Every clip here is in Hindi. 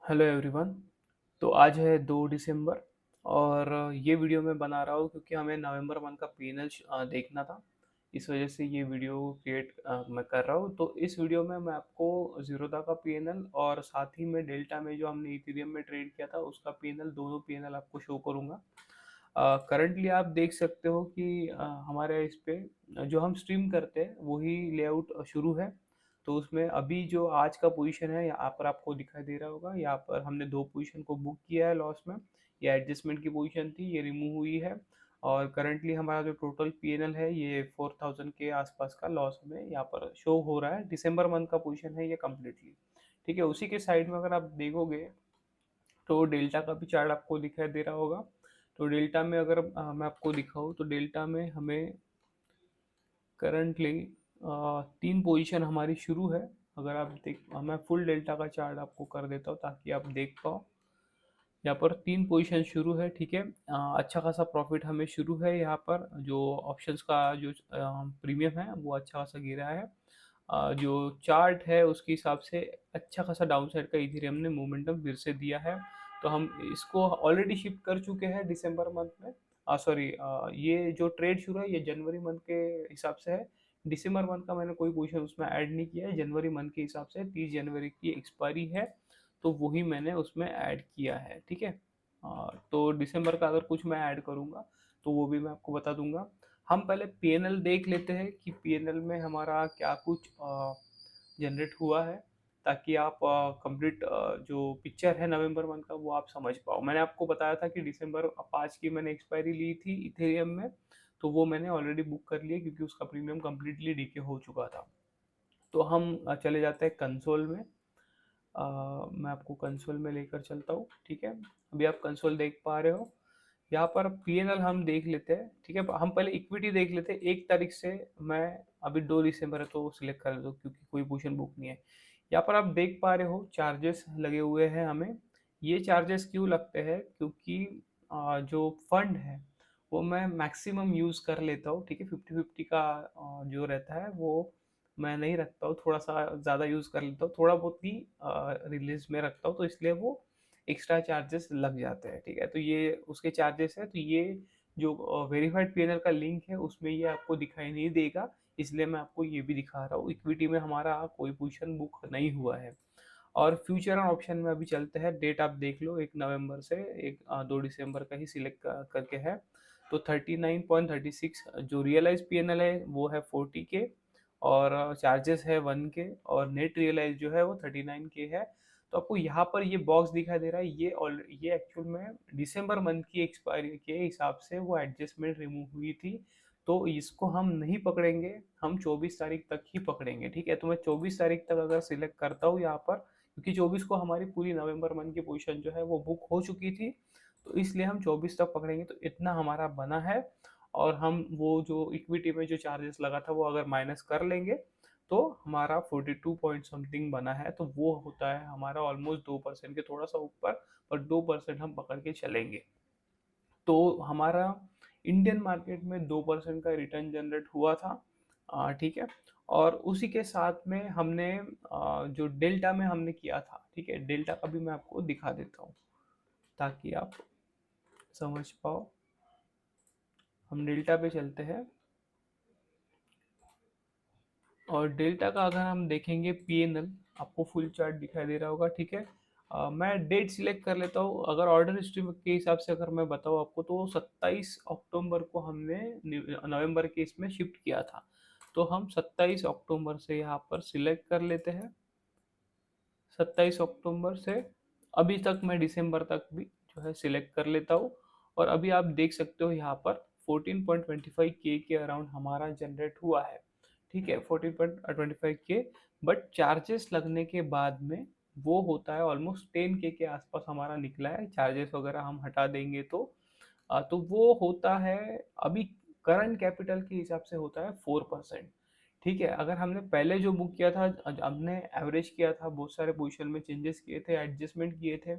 Hello everyone. तो आज है 2 दिसंबर और ये वीडियो मैं बना रहा हूँ क्योंकि हमें नवंबर मंथ का पीएनएल देखना था। इस वजह से ये वीडियो क्रिएट मैं कर रहा हूँ। तो इस वीडियो में मैं आपको ज़ीरोधा का पीएनएल और साथ ही में डेल्टा में जो हमने इथेरियम में ट्रेड किया था उसका पीएनएल, दोनों पीएनएल आपको शो करूँगा। करंटली आप देख सकते हो कि हमारे इस पे जो हम स्ट्रीम करते हैं वही लेआउट शुरू है। तो उसमें अभी जो आज का पोजीशन है यहाँ पर आपको दिखाई दे रहा होगा। यहाँ पर हमने 2 पोजीशन को बुक किया है लॉस में। ये एडजस्टमेंट की पोजीशन थी, ये रिमूव हुई है और करंटली हमारा जो टोटल पीएनएल है ये 4000 के आसपास का लॉस हमें यहाँ पर शो हो रहा है। दिसंबर मंथ का पोजीशन है ये कंप्लीटली। ठीक है, उसी के साइड में अगर आप देखोगे तो डेल्टा का भी चार्ट आपको दिखाई दे रहा होगा। तो डेल्टा में अगर मैं आपको दिखाऊँ तो डेल्टा में हमें करंटली 3 पोजीशन हमारी शुरू है। अगर आप देख, मैं फुल डेल्टा का चार्ट आपको कर देता हूँ ताकि आप देख पाओ। यहाँ पर 3 पोजीशन शुरू है, ठीक है। अच्छा खासा प्रॉफिट हमें शुरू है यहाँ पर। जो ऑप्शंस का जो प्रीमियम है वो अच्छा खासा गिरा है। जो चार्ट है उसके हिसाब से अच्छा खासा डाउन साइड का इथेरियम ने मोमेंटम फिर से दिया है। तो हम इसको ऑलरेडी शिफ्ट कर चुके हैं दिसंबर मंथ में। सॉरी, ये जो ट्रेड शुरू है ये जनवरी मंथ के हिसाब से है। दिसंबर मंथ का मैंने कोई पोजीशन उसमें ऐड नहीं किया है। जनवरी मंथ के हिसाब से 30 जनवरी की एक्सपायरी है, तो वही मैंने उसमें ऐड किया है, ठीक है। तो दिसंबर का अगर कुछ मैं ऐड करूँगा तो वो भी मैं आपको बता दूंगा। हम पहले पीएनएल देख लेते हैं कि पीएनएल में हमारा क्या कुछ जनरेट हुआ है, ताकि आप कंप्लीट जो पिक्चर है नवंबर मंथ का वो आप समझ पाओ। मैंने आपको बताया था कि दिसंबर 5 की मैंने एक्सपायरी ली थी इथेरियम में, तो वो मैंने ऑलरेडी बुक कर लिया क्योंकि उसका प्रीमियम कम्प्लीटली डीके हो चुका था। तो हम चले जाते हैं कंसोल में। मैं आपको कंसोल में लेकर चलता हूँ, ठीक है। अभी आप कंसोल देख पा रहे हो। यहाँ पर पीएनएल हम देख लेते हैं, ठीक है। हम पहले इक्विटी देख लेते हैं 1 तारीख से। मैं अभी 2 दिसंबर है तो सिलेक्ट कर दो क्योंकि कोई पोजीशन बुक नहीं है। यहाँ पर आप देख पा रहे हो चार्जेस लगे हुए हैं हमें। ये चार्जेस क्यों लगते हैं? क्योंकि जो फंड है वो मैं मैक्सिमम यूज़ कर लेता हूँ, ठीक है। 50-50 का जो रहता है वो मैं नहीं रखता हूँ, थोड़ा सा ज़्यादा यूज़ कर लेता हूँ, थोड़ा बहुत ही रिलीज में रखता हूँ, तो इसलिए वो एक्स्ट्रा चार्जेस लग जाते हैं, ठीक है। तो ये उसके चार्जेस है। तो ये जो वेरीफाइड पीएनएल का लिंक है उसमें ये आपको दिखाई नहीं देगा, इसलिए मैं आपको ये भी दिखा रहा हूँ। इक्विटी में हमारा कोई पोजीशन बुक नहीं हुआ है। और फ्यूचर एंड ऑप्शन में अभी चलते हैं। डेट आप देख लो, 1 नवंबर से 2 दिसंबर का ही सिलेक्ट करके है। तो 39.36 जो रियलाइज पीएनएल है वो है 40 के, और चार्जेस है 1 के, और नेट रियलाइज जो है वो 39 के है। तो आपको यहाँ पर ये बॉक्स दिखाई दे रहा है, ये एक्चुअल में दिसंबर मंथ की एक्सपायरी के हिसाब से वो एडजस्टमेंट रिमूव हुई थी। तो इसको हम नहीं पकड़ेंगे, हम 24 तारीख तक ही पकड़ेंगे, ठीक है। तो मैं 24 तारीख तक अगर सिलेक्ट करता हूँ यहाँ पर, क्योंकि 24 को हमारी पूरी नवंबर मंथ की पोजीशन जो है वो बुक हो चुकी थी, तो इसलिए हम 24 तक पकड़ेंगे। तो इतना हमारा बना है। और हम वो जो इक्विटी में जो चार्जेस लगा था वो अगर माइनस कर लेंगे तो हमारा 42 पॉइंट समथिंग बना है। तो वो होता है हमारा ऑलमोस्ट 2% के थोड़ा सा ऊपर, पर 2% हम पकड़ के चलेंगे। तो हमारा इंडियन मार्केट में 2% का रिटर्न जनरेट हुआ था, ठीक है। और उसी के साथ में हमने जो डेल्टा में हमने किया था, ठीक है। डेल्टा का भी मैं आपको दिखा देता हूँ ताकि आप समझ पाओ। हम डेल्टा पे चलते हैं और डेल्टा का अगर हम देखेंगे पीएनएल, आपको फुल चार्ट दिखाई दे रहा होगा, ठीक है। मैं डेट सिलेक्ट कर लेता हूँ। अगर ऑर्डर स्ट्रीम के हिसाब से अगर मैं बताऊँ आपको तो 27 अक्टूबर को हमने नवंबर के इसमें शिफ्ट किया था। तो हम 27 अक्टूबर से यहाँ पर सिलेक्ट कर लेते हैं। 27 अक्टूबर से अभी तक मैं दिसंबर तक भी जो है सिलेक्ट कर लेता हूँ। और अभी आप देख सकते हो यहाँ पर 14.25 के अराउंड हमारा जनरेट हुआ है, ठीक है। 14.25 बट चार्जेस लगने के बाद में वो होता है ऑलमोस्ट 10 के आसपास हमारा निकला है। चार्जेस वगैरह हम हटा देंगे तो वो होता है अभी करंट कैपिटल के हिसाब से होता है 4%, ठीक है। अगर हमने पहले जो बुक किया था, हमने एवरेज किया था, बहुत सारे पोजीशन में चेंजेस किए थे, एडजस्टमेंट किए थे,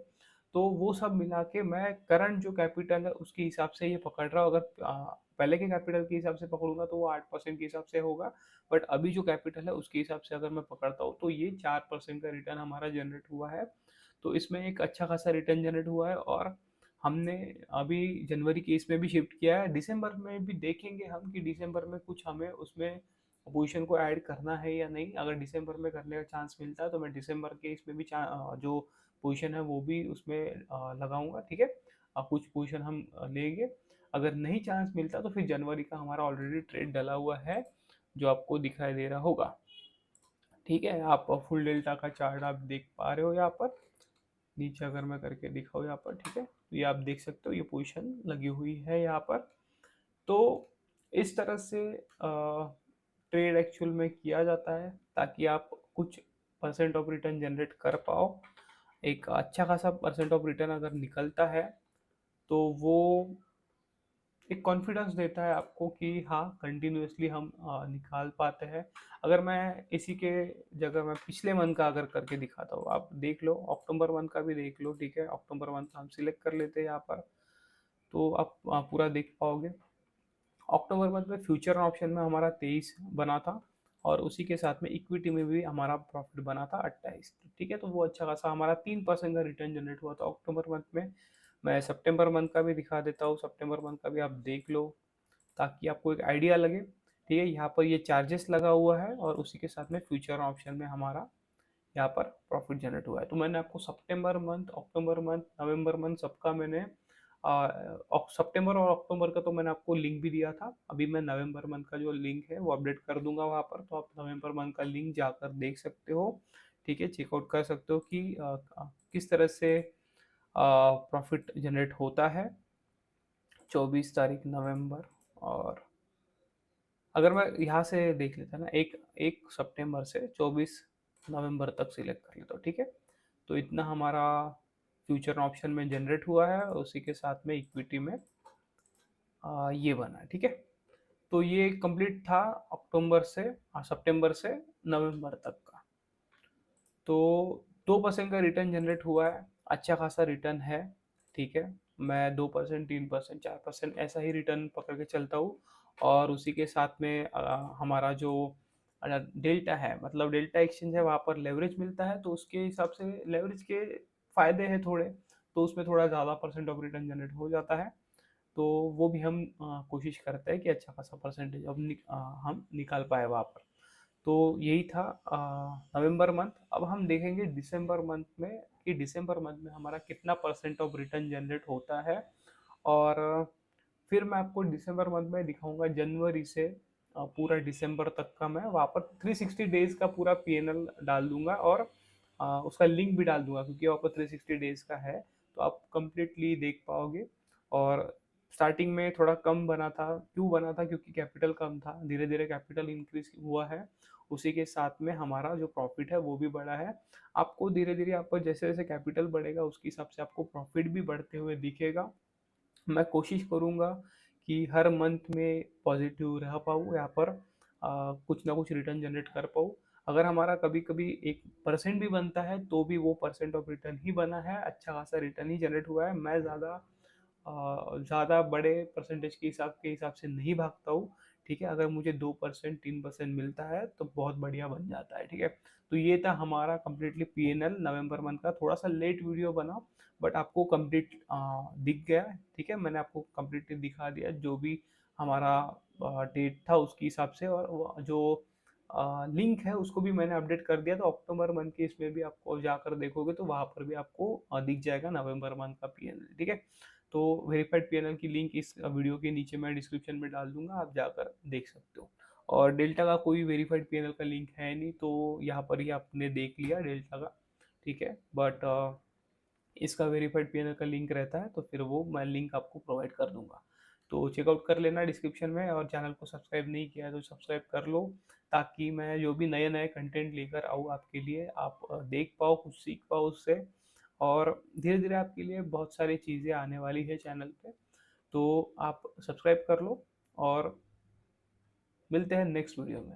तो वो सब मिला के मैं करंट जो कैपिटल है उसके हिसाब से ये पकड़ रहा हूँ। अगर पहले के कैपिटल के हिसाब से पकड़ूंगा तो वो 8% के हिसाब से होगा, बट अभी जो कैपिटल है उसके हिसाब से अगर मैं पकड़ता हूँ तो ये 4% का रिटर्न हमारा जनरेट हुआ है। तो इसमें एक अच्छा खासा रिटर्न जनरेट हुआ है, और हमने अभी जनवरी के इसमें भी शिफ्ट किया है। दिसंबर में भी देखेंगे हम कि दिसंबर में कुछ हमें उसमें पोजीशन को ऐड करना है या नहीं। अगर दिसंबर में करने का चांस मिलता है तो मैं दिसंबर के इसमें भी जो पोजीशन है वो भी उसमें लगाऊंगा, ठीक है। कुछ पोजीशन हम लेंगे। अगर नहीं चांस मिलता तो फिर जनवरी का हमारा ऑलरेडी ट्रेड डला हुआ है, जो आपको दिखाई दे रहा होगा, ठीक है। आप फुल डेल्टा का चार्ट आप देख पा रहे हो यहाँ पर, नीचे अगर मैं करके दिखाऊँ यहाँ पर, ठीक है, तो ये आप देख सकते हो, ये पोजीशन लगी हुई है यहाँ पर। तो इस तरह से ट्रेड एक्चुअल में किया जाता है ताकि आप कुछ परसेंट ऑफ रिटर्न जनरेट कर पाओ। एक अच्छा खासा परसेंट ऑफ रिटर्न अगर निकलता है तो वो एक कॉन्फिडेंस देता है आपको कि हाँ कंटिन्यूअसली हम निकाल पाते हैं। अगर मैं इसी के जगह मैं पिछले मंथ का अगर करके दिखाता हूँ, आप देख लो, अक्टूबर मंथ का भी देख लो, ठीक है। अक्टूबर मंथ का हम सिलेक्ट कर लेते हैं यहाँ पर, तो आप पूरा देख पाओगे। अक्टूबर मंथ में फ्यूचर ऑप्शन में हमारा 23 बना था, और उसी के साथ में इक्विटी में भी हमारा प्रॉफिट बना था 28, ठीक है। तो वो अच्छा खासा हमारा 3% का रिटर्न जनरेट हुआ था अक्टूबर मंथ में। मैं सितंबर मंथ का भी दिखा देता हूँ, सितंबर मंथ का भी आप देख लो ताकि आपको एक आइडिया लगे, ठीक है। यहाँ पर ये चार्जेस लगा हुआ है और उसी के साथ में फ्यूचर ऑप्शन में हमारा यहाँ पर प्रॉफिट जनरेट हुआ है। तो मैंने आपको सितंबर मंथ, अक्टूबर मंथ, नवंबर मंथ सबका मैंने सितंबर और अक्टूबर का तो मैंने आपको लिंक भी दिया था। अभी मैं नवंबर मंथ का जो लिंक है वो अपडेट कर दूंगा वहाँ पर, तो आप नवंबर मंथ का लिंक जाकर देख सकते हो, ठीक है। चेकआउट कर सकते हो कि किस तरह से प्रॉफिट जनरेट होता है 24 तारीख नवंबर। और अगर मैं यहाँ से देख लेता ना, एक एक सितंबर से 24 नवंबर तक सिलेक्ट कर लेता हूँ, ठीक है। तो इतना हमारा फ्यूचर ऑप्शन में जनरेट हुआ है, और उसी के साथ में इक्विटी में ये बना है, ठीक है। तो ये कंप्लीट था अक्टूबर से सितंबर से नवंबर तक का। तो 2% का रिटर्न जनरेट हुआ है, अच्छा खासा रिटर्न है, ठीक है। मैं 2%, 3%, 4% ऐसा ही रिटर्न पकड़ के चलता हूँ। और उसी के साथ में हमारा जो डेल्टा है, मतलब डेल्टा एक्सचेंज है, वहाँ पर लेवरेज मिलता है, तो उसके हिसाब से लेवरेज के फायदे हैं थोड़े, तो उसमें थोड़ा ज़्यादा परसेंट ऑफ रिटर्न जनरेट हो जाता है। तो वो भी हम कोशिश करते हैं कि अच्छा खासा परसेंटेज अब हम निकाल पाए वहाँ पर। तो यही था नवंबर मंथ। अब हम देखेंगे दिसंबर मंथ में कि दिसंबर मंथ में हमारा कितना परसेंट ऑफ रिटर्न जनरेट होता है। और फिर मैं आपको दिसंबर मंथ में दिखाऊंगा जनवरी से पूरा दिसंबर तक का। मैं वहाँ पर 360 डेज का पूरा पीएनएल डाल दूंगा, और उसका लिंक भी डाल दूंगा, क्योंकि वहाँ पर 360 डेज का है, तो आप कंप्लीटली देख पाओगे। और स्टार्टिंग में थोड़ा कम बना था, क्यों बना था, क्योंकि कैपिटल कम था। धीरे धीरे कैपिटल इंक्रीज हुआ है, उसी के साथ में हमारा जो प्रॉफिट है वो भी बढ़ा है। आपको धीरे धीरे आपको जैसे जैसे कैपिटल बढ़ेगा उसके हिसाब से आपको प्रॉफिट भी बढ़ते हुए दिखेगा। मैं कोशिश करूँगा कि हर मंथ में पॉजिटिव रह पाऊँ, यहाँ पर कुछ ना कुछ रिटर्न जनरेट कर पाऊँ। अगर हमारा कभी कभी 1% भी बनता है तो भी वो परसेंट ऑफ रिटर्न ही बना है, अच्छा खासा रिटर्न ही जनरेट हुआ है। मैं ज़्यादा बड़े परसेंटेज के हिसाब से नहीं भागता हूँ, ठीक है। अगर मुझे 2%, 3% मिलता है तो बहुत बढ़िया बन जाता है, ठीक है। तो ये था हमारा कम्प्लीटली पीएनएल नवंबर मंथ का। थोड़ा सा लेट वीडियो बना, बट आपको कंप्लीट दिख गया, ठीक है। मैंने आपको कंप्लीटली दिखा दिया जो भी हमारा डेट था उसके हिसाब से, और जो लिंक है उसको भी मैंने अपडेट कर दिया। तो अक्टूबर मंथ के इसमें भी आपको जाकर देखोगे तो वहाँ पर भी आपको दिख जाएगा नवंबर मंथ का पीएनएल, ठीक है। तो वेरीफाइड पीएनएल की लिंक इस वीडियो के नीचे मैं डिस्क्रिप्शन में डाल दूंगा, आप जाकर देख सकते हो। और डेल्टा का कोई वेरीफाइड पीएनएल का लिंक है नहीं, तो यहाँ पर ही आपने देख लिया डेल्टा का, ठीक है। बट इसका वेरीफाइड पीएनएल का लिंक रहता है, तो फिर वो मैं लिंक आपको प्रोवाइड कर दूंगा। तो चेकआउट कर लेना डिस्क्रिप्शन में, और चैनल को सब्सक्राइब नहीं किया है तो सब्सक्राइब कर लो, ताकि मैं जो भी नए नए कंटेंट लेकर आऊँ आपके लिए, आप देख पाओ, कुछ सीख पाओ उससे। और धीरे धीरे आपके लिए बहुत सारी चीज़ें आने वाली है चैनल पे, तो आप सब्सक्राइब कर लो। और मिलते हैं नेक्स्ट वीडियो में।